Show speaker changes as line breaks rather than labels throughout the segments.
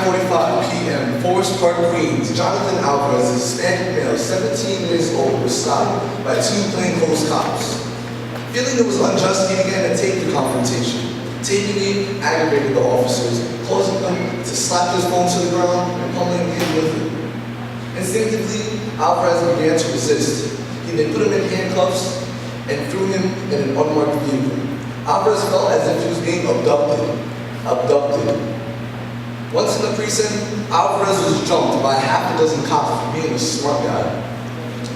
9:45 p.m., Forest Park, Queens, Jonathan Alvarez, a Hispanic male, 17 years old, was stopped by two plainclothes cops. Feeling it was unjust, he began to take the confrontation. Taking it aggravated the officers, causing them to slap his phone to the ground and pummeling him with it. Instinctively, Alvarez began to resist. He then put him in handcuffs and threw him in an unmarked vehicle. Alvarez felt as if he was being abducted. Once in the precinct, Alvarez was jumped by half a dozen cops for being a smart guy.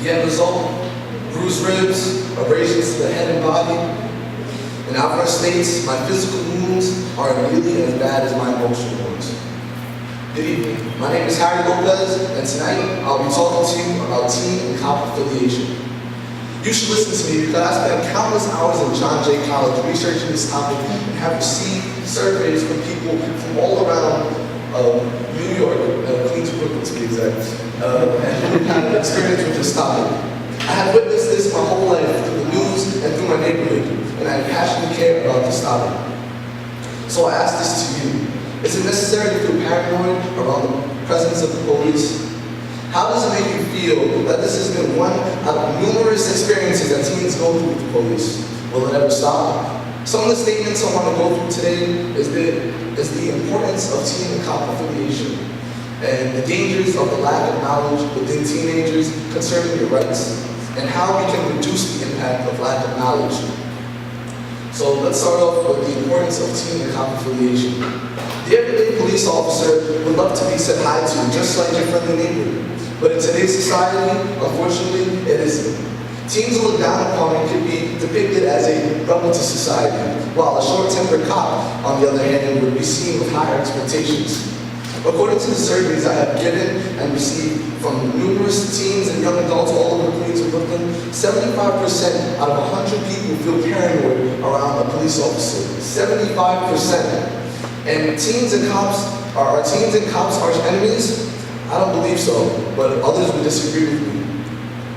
The end result, bruised ribs, abrasions to the head and body. And Alvarez states, my physical wounds are really as bad as my emotional ones. Good evening, my name is Harry Lopez, and tonight I'll be talking to you about teen and cop affiliation. You should listen to me because I spent countless hours in John Jay College researching this topic and have received surveys from people from all around New York, Queens, Brooklyn to be exact, and who had experience with this topic. I have witnessed this my whole life through the news and through my neighborhood, and I passionately care about this topic. So I ask this to you. Is it necessary to feel paranoid around the presence of the police? How does it make you feel that this has been one out of numerous experiences that teens go through with the police? Will it ever stop? Some of the statements I want to go through today is the importance of teen and cop affiliation and the dangers of the lack of knowledge within teenagers concerning their rights and how we can reduce the impact of lack of knowledge. So let's start off with the importance of teen and cop affiliation. The everyday police officer would love to be said hi to, just like your friendly neighbor. But in today's society, unfortunately, it isn't. Teens are looked down upon and can be depicted as a rebel to society, while a short-tempered cop, on the other hand, would be seen with higher expectations. According to the surveys I have given and received from numerous teens and young adults all over Queens and Brooklyn, 75% out of 100 people feel paranoid around a police officer. 75%. And teens and cops, are teens and cops arch enemies? I don't believe so, but others would disagree with me.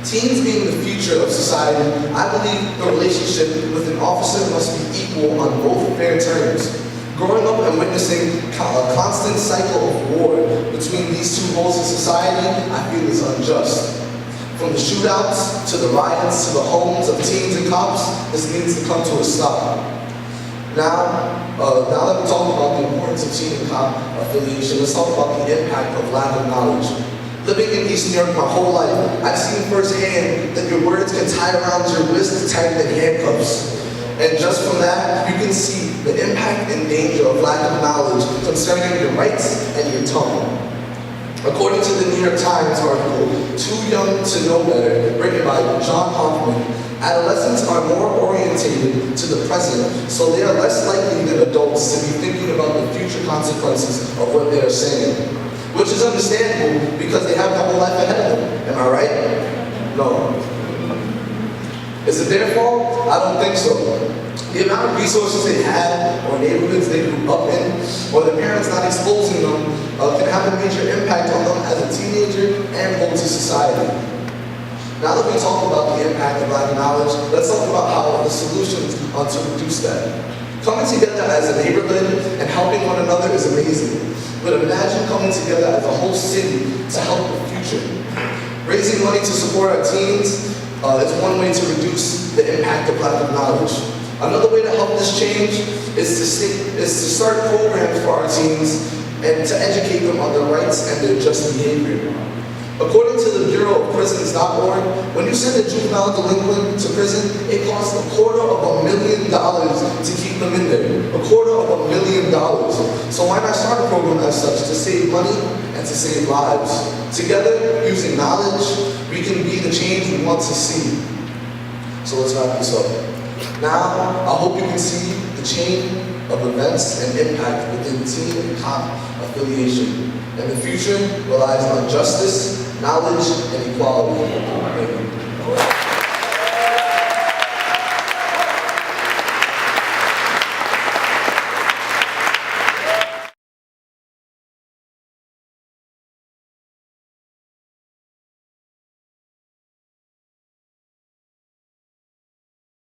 Teens being the future of society, I believe the relationship with an officer must be equal on both fair terms. Growing up and witnessing a constant cycle of war between these two poles in society, I feel is unjust. From the shootouts, to the riots, to the homes of teens and cops, this needs to come to a stop. Now that we're talking about the importance of teen and cop affiliation, let's talk about the impact of lack of knowledge. Living in East New York my whole life, I've seen firsthand that your words can tie around your wrist tighter than handcuffs. And just from that, you can see the impact and danger of lack of knowledge concerning your rights and your tongue. According to the New York Times article, Too Young to Know Better, written by John Hoffman, adolescents are more orientated to the present, so they are less likely than adults to be thinking about the future consequences of what they are saying. Which is understandable because they have the whole life ahead of them. Am I right? No. Is it their fault? I don't think so. The amount of resources they have, or neighborhoods they grew up in, or their parents not exposing them, can have a major impact on them as a teenager and hold to society. Now that we talk about the impact of lack of knowledge, let's talk about how the solutions are to reduce that. Coming together as a neighborhood and helping one another is amazing. But imagine coming together as a whole city to help the future. Raising money to support our teens is one way to reduce the impact of lack of knowledge. Another way to help this change is to start programs for our teens and to educate them on their rights and their just behavior. According to the Bureau of Prisons.org, when you send a juvenile delinquent to prison, it costs $250,000 to keep them in there. $250,000. So why not start a program as such to save money and to save lives? Together, using knowledge, we can be the change we want to see. So let's wrap this up. Now, I hope you can see the chain of events and impact within teen and cop affiliation. And the future relies on justice, knowledge, and equality. Thank you.